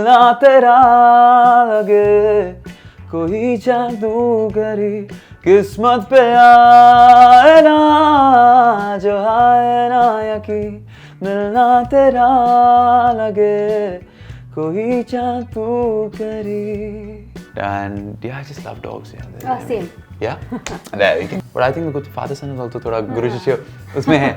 मिलना तेरा लगे कोई जादूगरी किस्मत पे आए ना जो आए ना यकीन मिलना तेरा लगे कोई जादूगरी. And yeah, I just love dogs. Yeah, Same. Yeah, there you go. But I think the father son is also थोड़ा Guru-Shishya उसमें है.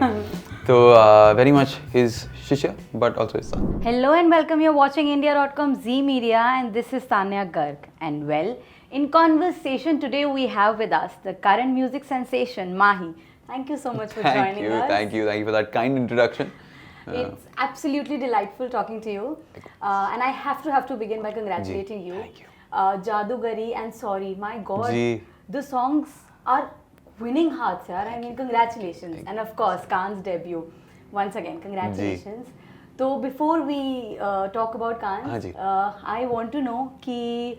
So very much his Shishya, but also his son. Hello and welcome. You're watching India.com Z Media, and this is Tanya Garg. And well, in conversation today we have with us the current music sensation Maahi. Thank you so much for joining us. Thank you for that kind introduction. It's absolutely delightful talking to you. And I have to begin by congratulating you. Thank you. Jadugari and Sorry, my God, Ji. the songs are winning hearts, yaar. I mean, congratulations. And of course, Khan's debut. Once again, congratulations. So before we talk about Khan, I want to know ki,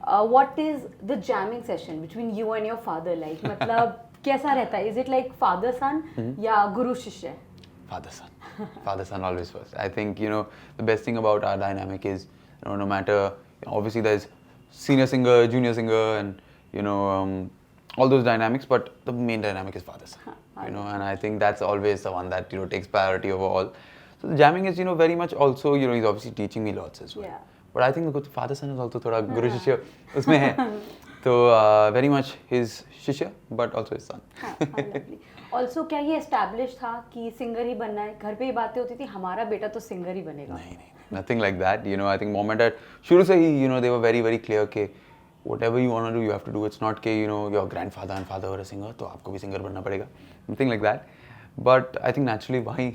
what is the jamming session between you and your father like? मतलब कैसा रहता है? Is it like father-son या Guru-Shishya? Father-son. Father-son always first. I think, the best thing about our dynamic is, no matter, obviously there's senior singer, junior singer, and, all those dynamics, but the main dynamic is father-son, and I think that's always the one that, takes priority over all. So the jamming is, very much also, he's obviously teaching me lots as well. Yeah. But I think the father-son is also थोड़ा Guru-Shishya उसमें है. So very much his Shishya, but also his son. Lovely. Also, क्या ये established था कि singer ही बनना है? घर पे ही बातें होती थी हमारा बेटा तो singer ही बनेगा. नहीं, nothing like that. I think mom and dad शुरू से ही, they were very very clear कि whatever you want to do, you have to do. It's not कि your grandfather and father were a singer, तो आपको भी singer बनना पड़ेगा. Nothing like that. But I think naturally why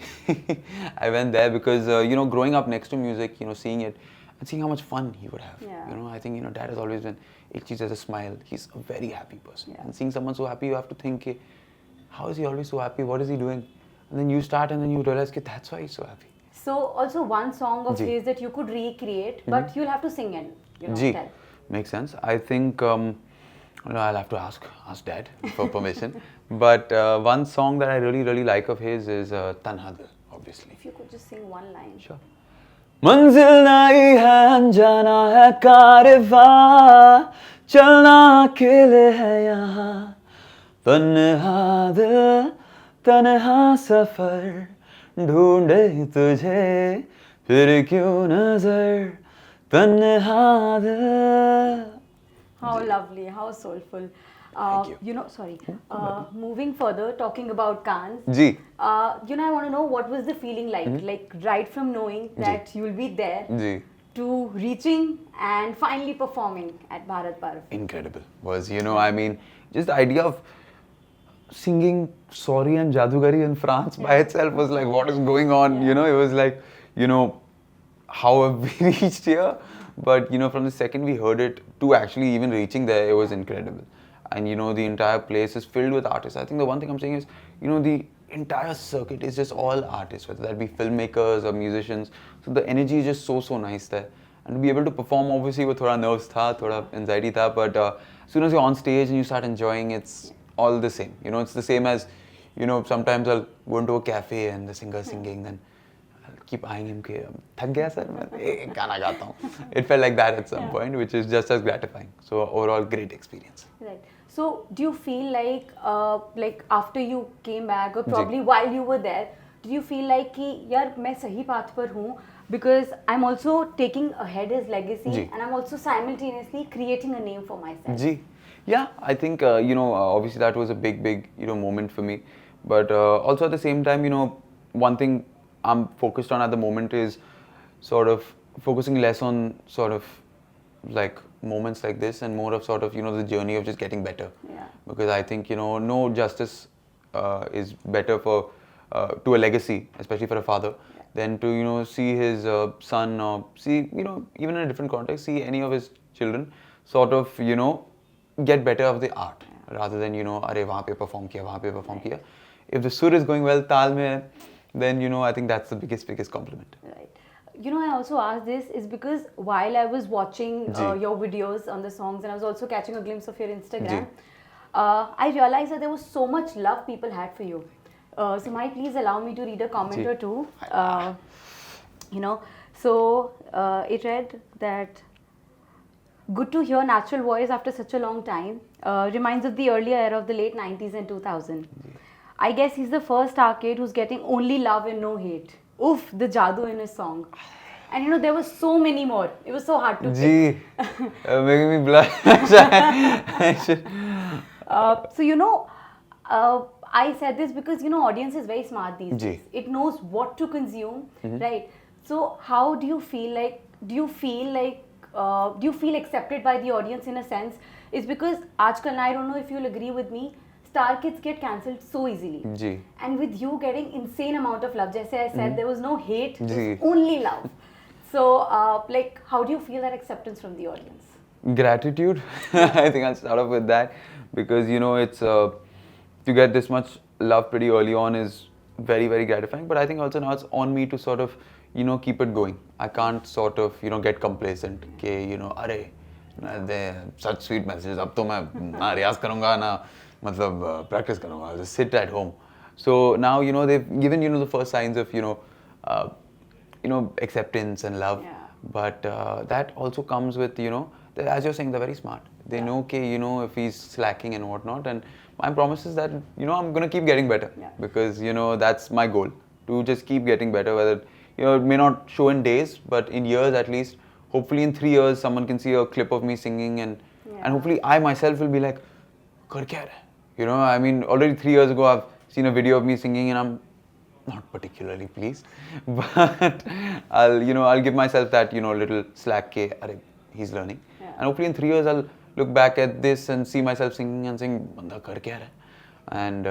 I went there because growing up next to music, seeing it and seeing how much fun he would have. Yeah. I think dad has always been एक चीज़ as a smile. He's a very happy person. Yeah. And seeing someone so happy, you have to think कि how is he always so happy? What is he doing? And then you start and then you realize that that's why he's so happy. So also one song of his that you could recreate, but you'll have to sing and tell. Makes sense. I think I'll have to ask dad for permission. But one song that I really really like of his is Tanha Dil, obviously. If you could just sing one line. Sure. मंजिल नहीं है अनजाना है कारवा चलना अकेले है यहाँ तन्हा दिल तन्हा सफर ढूंढे तुझे फिर क्यों नजर तन्हा दिल. How lovely, how soulful. Thank you. Moving further, talking about Khan. Ji. I want to know what was the feeling like right from knowing that you'll be there to reaching and finally performing at Bharat Parv. Incredible. Was, I mean, just the idea of singing Sorry and Jadugari in France by itself was like, what is going on? Yeah. It was like, how have we reached here? But, from the second we heard it to actually even reaching there, it was incredible. And, the entire place is filled with artists. I think the one thing I'm saying is, the entire circuit is just all artists, whether that be filmmakers or musicians. So the energy is just so nice there. And to be able to perform, obviously, with thoda nerves tha, thoda anxiety tha, but as soon as you're on stage and you start enjoying, it's all the same. It's the same as, sometimes I'll go into a cafe and the singer's singing, then I'll keep eyeing him, thak gaya sir, main gana gaata hu. It felt like that at some point, which is just as gratifying. So overall, great experience. Right. So do you feel like after you came back or probably while you were there, did you feel like कि यार मैं सही path पर हूँ because I'm also taking ahead his legacy and I'm also simultaneously creating a name for myself. Ji. Yeah, I think obviously that was a big moment for me, but also at the same time one thing I'm focused on at the moment is sort of focusing less on sort of like moments like this and more of sort of the journey of just getting better. Yeah. Because I think no justice is better for to a legacy, especially for a father, than to see his son or see even in a different context, see any of his children sort of get better of the art rather than अरे वहाँ पे perform किया. If the sur is going well, ताल में है, then I think that's the biggest compliment. Right. I also asked this is because while I was watching your videos on the songs and I was also catching a glimpse of your Instagram, I realized that there was so much love people had for you. So Maahi, please allow me to read a comment or two. So it read that good to hear natural voice after such a long time. Reminds of the earlier era of the late 90s and 2000. I guess he's the first arcade who's getting only love and no hate. Oof, the jadoo in his song. And you know, there were so many more. It was so hard to Gee, making me blush. So you know, I said this because you know, audience is very smart these days. It knows what to consume, right? So how do you feel like? Do you feel accepted by the audience in a sense? Is because आजकल, I don't know if you'll agree with me, star kids get cancelled so easily. And with you getting insane amount of love, जैसे I said, there was no hate, just only love. So, like, how do you feel that acceptance from the audience? Gratitude. I think I'll start off with that because you know it's to get this much love pretty early on is very, very gratifying. But I think also now it's on me to sort of keep it going. I can't sort of get complacent. कि अरे such sweet messages. अब तो मैं ना रियाज करूँगा ना मतलब practice करूँगा. I'll just sit at home. So now they've given the first signs of acceptance and love. Yeah. But that also comes with as you're saying, they're very smart. They know if he's slacking and whatnot. And my promise is that I'm gonna keep getting better because that's my goal, to just keep getting better. Whether it may not show in days, but in years at least. Hopefully in 3 years someone can see a clip of me singing and hopefully I myself will be like, kar kya raha hai? I mean, already 3 years ago I've seen a video of me singing and I'm not particularly pleased, but I'll give myself that little slack ke are he's learning, and hopefully in 3 years I'll look back at this and see myself singing and saying banda kar kya raha hai? And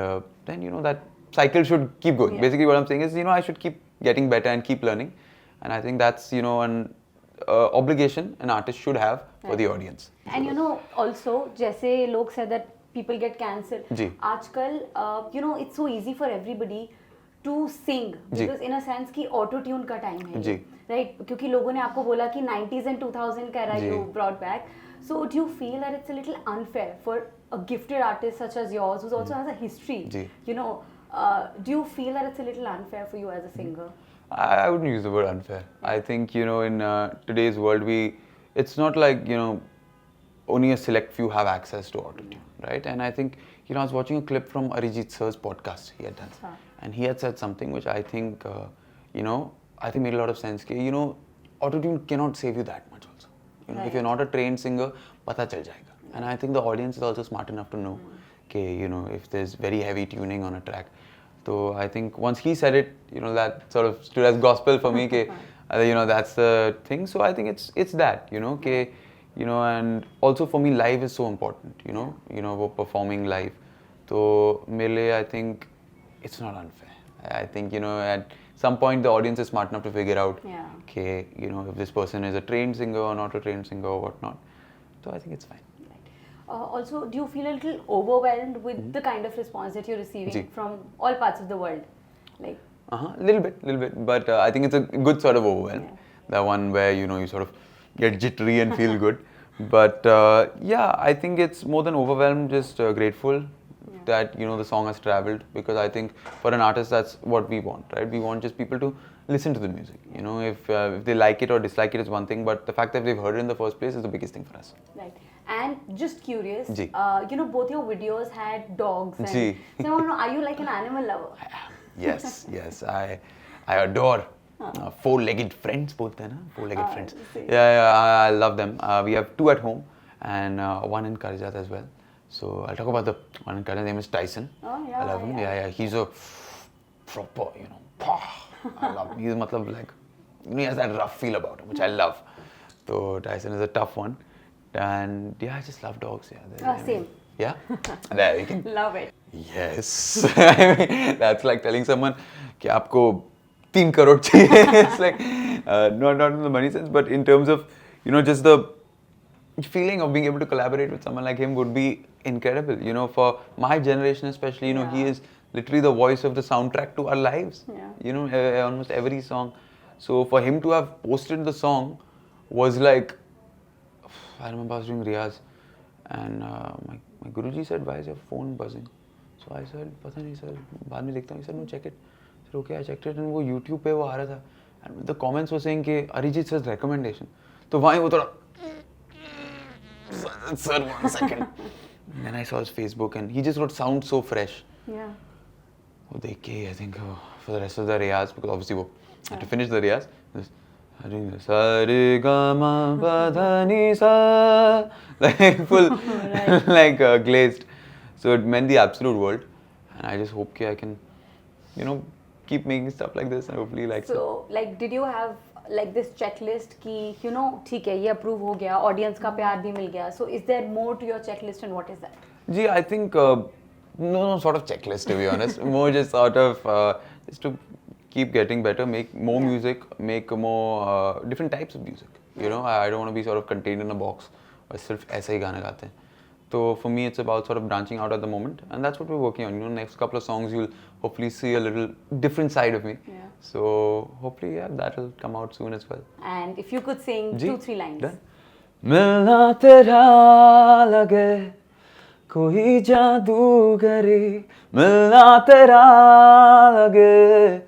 then that cycle should keep going. Basically what I'm saying is I should keep getting better and keep learning, and I think that's an obligation an artist should have for the audience. And also जैसे लोग said that people get cancelled. आजकल it's so easy for everybody to sing because in a sense कि auto tune का time है, right? क्योंकि लोगों ने आपको बोला कि 90s and 2000 का era you brought back. So do you feel that it's a little unfair for a gifted artist such as yours, who also has a history? Do you feel that it's a little unfair for you as a singer? I wouldn't use the word unfair. I think in today's world it's not like only a select few have access to autotune, right? And I think I was watching a clip from Arijit Sir's podcast he had done, and he had said something which I think I think made a lot of sense. Autotune cannot save you that much also. If you're not a trained singer, pata chal jayega. And I think the audience is also smart enough to know if there's very heavy tuning on a track. So I think once he said it, that sort of stood as gospel for me. That's the thing. So I think it's that, and also for me, live is so important. We're performing live. So mere I think it's not unfair. I think at some point the audience is smart enough to figure out, if this person is a trained singer or not a trained singer or whatnot. So I think it's fine. Also, do you feel a little overwhelmed with the kind of response that you're receiving from all parts of the world? Like, little bit. But I think it's a good sort of overwhelm. The one where you sort of get jittery and feel good. But I think it's more than overwhelmed. Just grateful that the song has traveled, because I think for an artist that's what we want, right? We want just people to listen to the music. If they like it or dislike it is one thing, but the fact that they've heard it in the first place is the biggest thing for us. Right. And just curious, both your videos had dogs. And so I want to know, are you like an animal lover? Yes. I adore four-legged friends. Both हैं ना, four-legged friends. I love them. We have 2 at home and one in Karjat as well. So I'll talk about the one in Karjat. His name is Tyson. Oh yeah. I love him. Yeah. He's a proper, I love him. He's like, he has that rough feel about him, which I love. So Tyson is a tough one. And I just love dogs. Same. Yeah? There you can. Love it. Yes. I mean, that's like telling someone कि आपको 3 crore चाहिए. It's like, not in the money sense, but in terms of, just the feeling of being able to collaborate with someone like him would be incredible. For my generation especially, he is literally the voice of the soundtrack to our lives. Almost every song. So for him to have posted the song was like, I remember I was doing Riyaz and my Guruji said, why is your phone buzzing? So I said, पता नहीं sir, बाद में देखता हूँ. He said, no, check it. I said, okay, I checked it and वो YouTube पे वो आ रहा था. And the comments were saying कि Arijit sir's recommendation. तो वहीं वो थोड़ा sir 1 second. And then I saw his Facebook and he just wrote sound so fresh. Yeah. वो देख के I think for the rest of the riyaz, because obviously वो had to finish the riyaz. Sa re ga ma pa dha ni sa, like full, like glazed. So it meant the absolute world, and I just hope I can, keep making stuff like this and hopefully like. So like, did you have like this checklist कि ठीक है ये approve हो गया, audience का प्यार भी मिल गया. So is there more to your checklist and what is that? Gee, I think no sort of checklist, to be honest. More just sort of just to keep getting better, make more music, make more different types of music. I don't want to be sort of contained in a box और सिर्फ ऐसा ही गाना गाते हैं. So for me, it's about sort of branching out at the moment, and that's what we're working on. Next couple of songs, you'll hopefully see a little different side of me. Yeah. So hopefully, that'll come out soon as well. And if you could sing 2-3 lines. Done. मिलना तेरा लगे कोई जादूगरी, मिलना तेरा लगे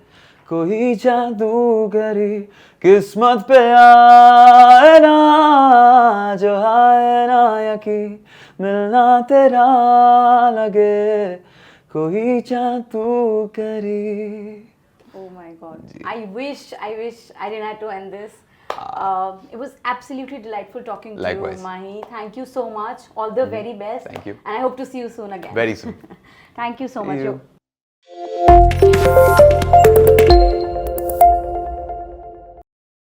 कोई जादूगरी, किस्मत पे आए ना जो आए ना यकी, मिलना तेरा लगे कोई जादूगरी. Oh my God! I wish I didn't have to end this. It was absolutely delightful talking to Likewise. you, Maahi. Thank you so much. All the very best. Thank you. And I hope to see you soon again. Very soon. Thank you so See much. you.